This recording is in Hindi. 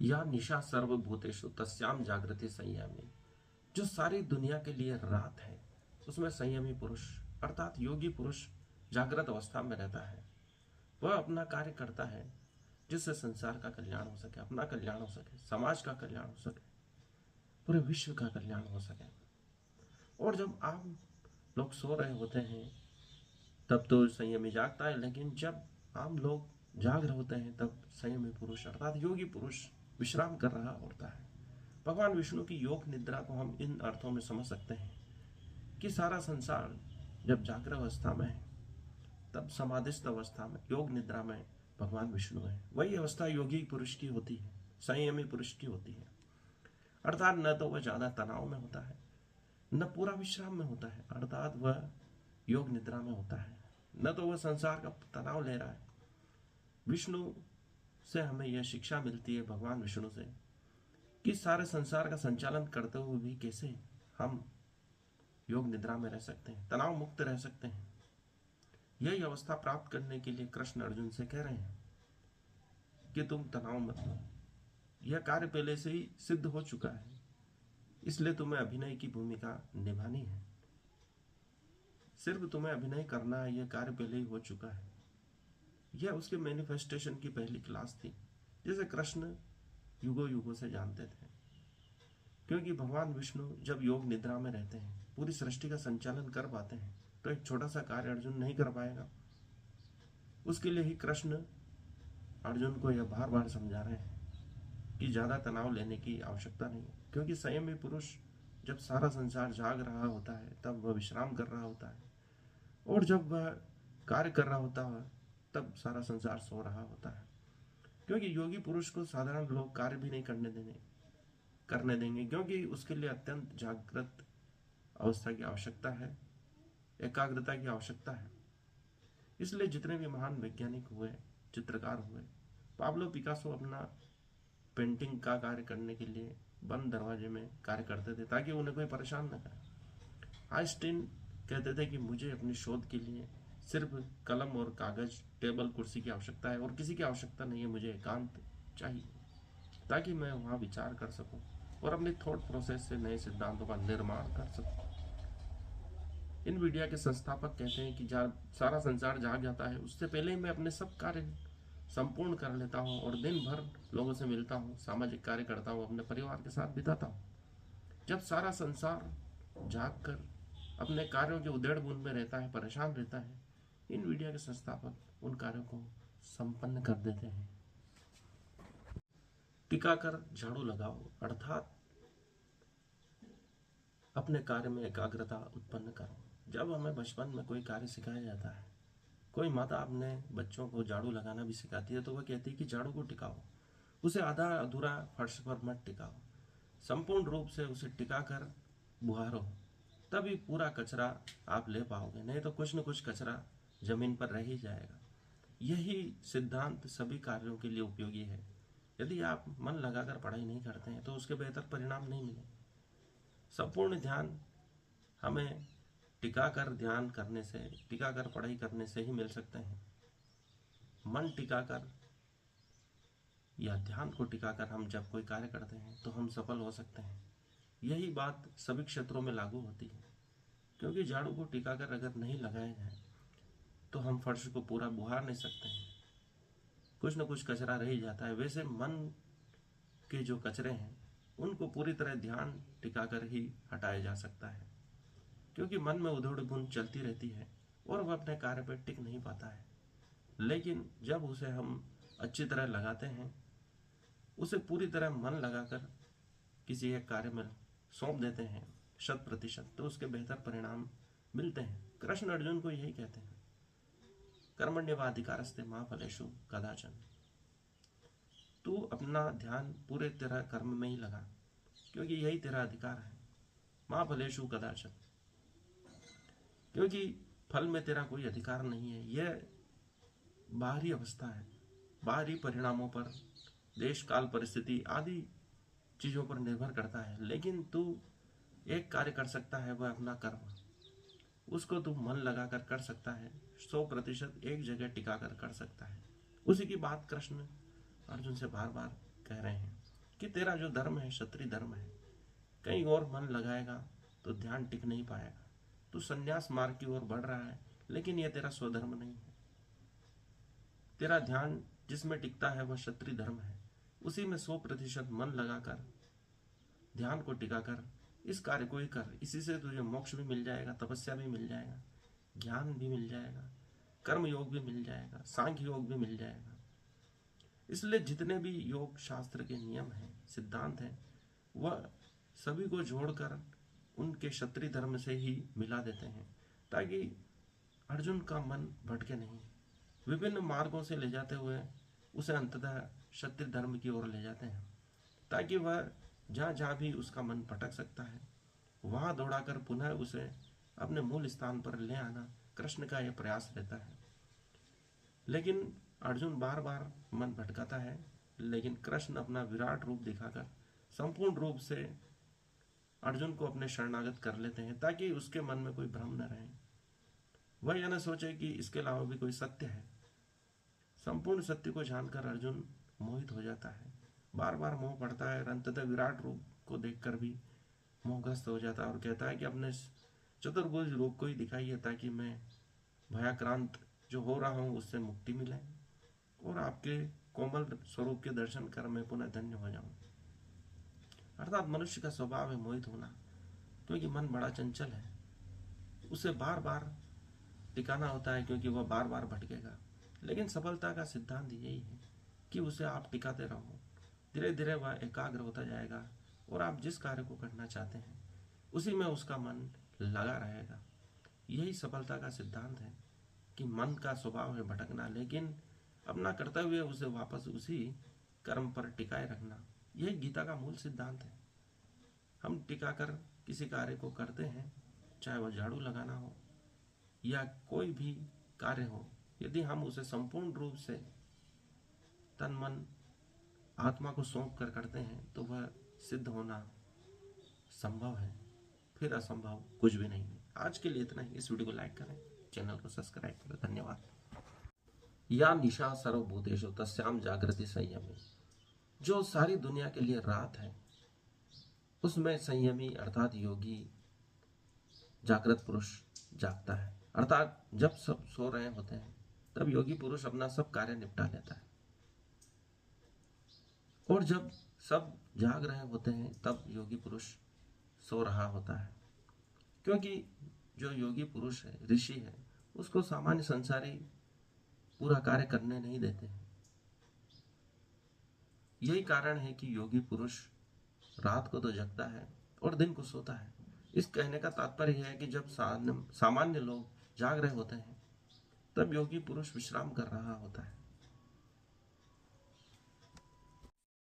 या निशा सर्वभूतेषु तस्याम जागृति संयमी। जो सारी दुनिया के लिए रात है उसमें संयमी पुरुष अर्थात योगी पुरुष जागृत अवस्था में रहता है। वह अपना कार्य करता है जिससे संसार का कल्याण हो सके, अपना कल्याण हो सके, समाज का कल्याण हो सके, पूरे विश्व का कल्याण हो सके। और जब आम लोग सो रहे होते हैं तब तो संयमी जागता है, लेकिन जब आम लोग जाग रहे होते हैं तब संयमी पुरुष अर्थात योगी पुरुष विश्राम कर रहा होता है। भगवान विष्णु की योग निद्रा को हम इन अर्थों में समझ सकते हैं कि सारा संसार जब जागृत अवस्था में है तब समाधिस्थ अवस्था में योग निद्रा में भगवान विष्णु है। वही अवस्था योगी पुरुष की होती है, संयमी पुरुष की होती है। अर्थात न तो वह ज्यादा तनाव में होता है न पूरा विश्राम में होता है, अर्थात वह योग निद्रा में होता है, न तो वह संसार का तनाव ले रहा है। विष्णु से हमें यह शिक्षा मिलती है, भगवान विष्णु से, कि सारे संसार का संचालन करते हुए भी कैसे हम योग निद्रा में रह सकते हैं, तनाव मुक्त रह सकते हैं। यही अवस्था प्राप्त करने के लिए कृष्ण अर्जुन से कह रहे हैं कि तुम तनाव मत लो, यह कार्य पहले से ही सिद्ध हो चुका है, इसलिए तुम्हें अभिनय की भूमिका निभानी है। सिर्फ तुम्हें अभिनय करना है, यह कार्य पहले ही हो चुका है। यह उसके मैनिफेस्टेशन की पहली क्लास थी, जिसे कृष्ण युगों युगों से जानते थे। क्योंकि भगवान विष्णु जब योग निद्रा में रहते हैं, पूरी सृष्टि का संचालन कर पाते हैं, तो एक छोटा सा कार्य अर्जुन नहीं कर पाएगा। उसके लिए ही कृष्ण अर्जुन को यह बार बार समझा रहे हैं कि ज्यादा तनाव लेने की आवश्यकता नहीं है। क्योंकि संयमी पुरुष जब सारा संसार जाग रहा होता है तब वह विश्राम कर रहा होता है, और जब वह कार्य कर रहा होता है तब सारा संसार सो रहा होता है। क्योंकि योगी पुरुष को साधारण लोग कार्य भी नहीं करने देंगे, क्योंकि उसके लिए अत्यंत जागृत अवस्था की आवश्यकता है, एकाग्रता की आवश्यकता है। इसलिए जितने भी महान वैज्ञानिक हुए, चित्रकार हुए, पाब्लो पिकासो अपना पेंटिंग का कार्य करने के लिए बंद दरवाजे में कार्य करते थे ताकि उन्हें कोई परेशान न करे। आइंस्टीन कहते थे कि मुझे अपनी शोध के लिए सिर्फ कलम और कागज, टेबल कुर्सी की आवश्यकता है और किसी की आवश्यकता नहीं है, मुझे एकांत चाहिए ताकि मैं वहाँ विचार कर सकूं और अपनी थॉट प्रोसेस से नए सिद्धांतों का निर्माण कर सकूं। इनवीडिया के संस्थापक कहते हैं कि सारा संसार जाग जाता है उससे पहले ही मैं अपने सब कार्य संपूर्ण कर लेता हूँ और दिन भर लोगों से मिलता हूँ, सामाजिक कार्य करता हूँ, अपने परिवार के साथ बिताता हूँ। जब सारा संसार जाग कर अपने कार्यों के उधेड़ बुन में रहता है, परेशान रहता है, इनवीडिया के संस्थापक उन कार्यों को संपन्न कर देते हैं। टिकाकर झाड़ू लगाओ अर्थात अपने कार्य में एकाग्रता उत्पन्न करो। जब हमें बचपन में कोई कार्य सिखाया जाता है, कोई माता अपने बच्चों को झाड़ू लगाना भी सिखाती है, तो वह कहती है कि झाड़ू को टिकाओ, उसे आधा अधूरा फर्श पर मत टिकाओ, संपूर्ण रूप से उसे टिकाकर बुहारो, तभी पूरा कचरा आप ले पाओगे, नहीं तो कुछ न कुछ कचरा जमीन पर रह ही जाएगा। यही सिद्धांत सभी कार्यों के लिए उपयोगी है। यदि आप मन लगाकर पढ़ाई नहीं करते हैं तो उसके बेहतर परिणाम नहीं मिले। संपूर्ण ध्यान हमें टिकाकर ध्यान करने से, टिकाकर पढ़ाई करने से ही मिल सकते हैं। मन टिकाकर या ध्यान को टिकाकर हम जब कोई कार्य करते हैं तो हम सफल हो सकते हैं। यही बात सभी क्षेत्रों में लागू होती है। क्योंकि झाड़ू को टिकाकर अगर नहीं लगाया जाए तो हम फर्श को पूरा बुहार नहीं सकते हैं, कुछ न कुछ कचरा रह ही जाता है। वैसे मन के जो कचरे हैं उनको पूरी तरह ध्यान टिकाकर ही हटाया जा सकता है। क्योंकि मन में उधड़ बुन चलती रहती है और वह अपने कार्य पर टिक नहीं पाता है। लेकिन जब उसे हम अच्छी तरह लगाते हैं, उसे पूरी तरह मन लगाकर किसी एक कार्य में सौंप देते हैं 100%, तो उसके बेहतर परिणाम मिलते हैं। कृष्ण अर्जुन को यही कहते हैं, कर्मण्येवाधिकारस्ते मा फलेषु कदाचन। तू अपना ध्यान पूरे तेरा कर्म में ही लगा, क्योंकि यही तेरा अधिकार है। माँ फलेषु कदाचन, क्योंकि फल में तेरा कोई अधिकार नहीं है। यह बाहरी अवस्था है, बाहरी परिणामों पर, देश काल परिस्थिति आदि चीजों पर निर्भर करता है। लेकिन तू एक कार्य कर सकता है, वह अपना कर्म, उसको तू मन लगाकर कर सकता है, 100% एक जगह टिका कर सकता है। उसी की बात कृष्ण अर्जुन से बार बार कह रहे हैं। कि तेरा जो धर्म है क्षत्रिय धर्म है, कहीं और मन लगाएगा तो ध्यान टिक नहीं पाएगा। तू संन्यास मार्ग की ओर बढ़ रहा है, लेकिन यह तेरा स्वधर्म नहीं है। तेरा ध्यान जिसमें टिकता है वह क्षत्रिय धर्म है। उसी में 100% मन लगाकर, ध्यान को टिकाकर इस कार्य को ही कर। इसी से तुझे मोक्ष भी मिल जाएगा, तपस्या भी मिल जाएगा, ज्ञान भी मिल जाएगा, कर्म योग भी मिल जाएगा, सांख्य योग भी मिल जाएगा। इसलिए जितने भी योग शास्त्र के नियम हैं, सिद्धांत हैं, वह सभी को जोड़कर उनके क्षत्रिय धर्म से ही मिला देते हैं, ताकि अर्जुन का मन भटके नहीं। विभिन्न मार्गों से ले जाते हुए उसे अंततः क्षत्रिय धर्म की ओर ले जाते हैं, ताकि वह जहाँ जहाँ भी उसका मन भटक सकता है वहाँ दौड़ाकर पुनः उसे अपने मूल स्थान पर ले आना कृष्ण का यह प्रयास रहता है। लेकिन अर्जुन बार बार मन भटकाता है, लेकिन कृष्ण अपना विराट रूप दिखाकर संपूर्ण रूप से अर्जुन को अपने शरणागत कर लेते हैं, ताकि उसके मन में कोई भ्रम न रहे। वह यह न सोचे कि इसके अलावा भी कोई सत्य है। संपूर्ण सत्य को जानकर अर्जुन मोहित हो जाता है, बार बार मोह पड़ता है और अंततः विराट रूप को देखकर भी मोहग्रस्त हो जाता है और कहता है कि अपने चतुर्भुज रूप को ही दिखाइए, ताकि मैं भयाक्रांत जो हो रहा हूँ उससे मुक्ति मिले और आपके कोमल स्वरूप के दर्शन कर मैं पुनः धन्य हो जाऊं। अर्थात मनुष्य का स्वभाव है मोहित होना, क्योंकि मन बड़ा चंचल है। उसे बार बार टिकाना होता है, क्योंकि वह बार बार भटकेगा। लेकिन सफलता का सिद्धांत यही है कि उसे आप टिकाते रहो। धीरे धीरे वह एकाग्र होता जाएगा और आप जिस कार्य को करना चाहते हैं उसी में उसका मन लगा रहेगा। यही सफलता का सिद्धांत है कि मन का स्वभाव है भटकना, लेकिन अपना कर्तव्य उसे वापस उसी कर्म पर टिकाए रखना। यही गीता का मूल सिद्धांत है। हम टिकाकर किसी कार्य को करते हैं, चाहे वह झाड़ू लगाना हो या कोई भी कार्य हो, यदि हम उसे संपूर्ण रूप से तन मन आत्मा को सौंप कर करते हैं तो वह सिद्ध होना संभव है, फिर असंभव कुछ भी नहीं है। आज के लिए इतना ही। इस वीडियो को लाइक करें, चैनल को सब्सक्राइब करें। धन्यवाद। या निशा सर्वभूतेषु तस्याम जागृति संयमी। जो सारी दुनिया के लिए रात है उसमें संयमी अर्थात योगी जागृत पुरुष जागता है। अर्थात जब सब सो रहे होते हैं तब योगी पुरुष अपना सब कार्य निपटा लेता है, और जब सब जाग रहे होते हैं तब योगी पुरुष सो रहा होता है। क्योंकि जो योगी पुरुष है, ऋषि है, उसको सामान्य संसारी पूरा कार्य करने नहीं देते हैं। यही कारण है कि योगी पुरुष रात को तो जगता है और दिन को सोता है। इस कहने का तात्पर्य है कि जब सामान्य लोग जाग रहे होते हैं तब योगी पुरुष विश्राम कर रहा होता है।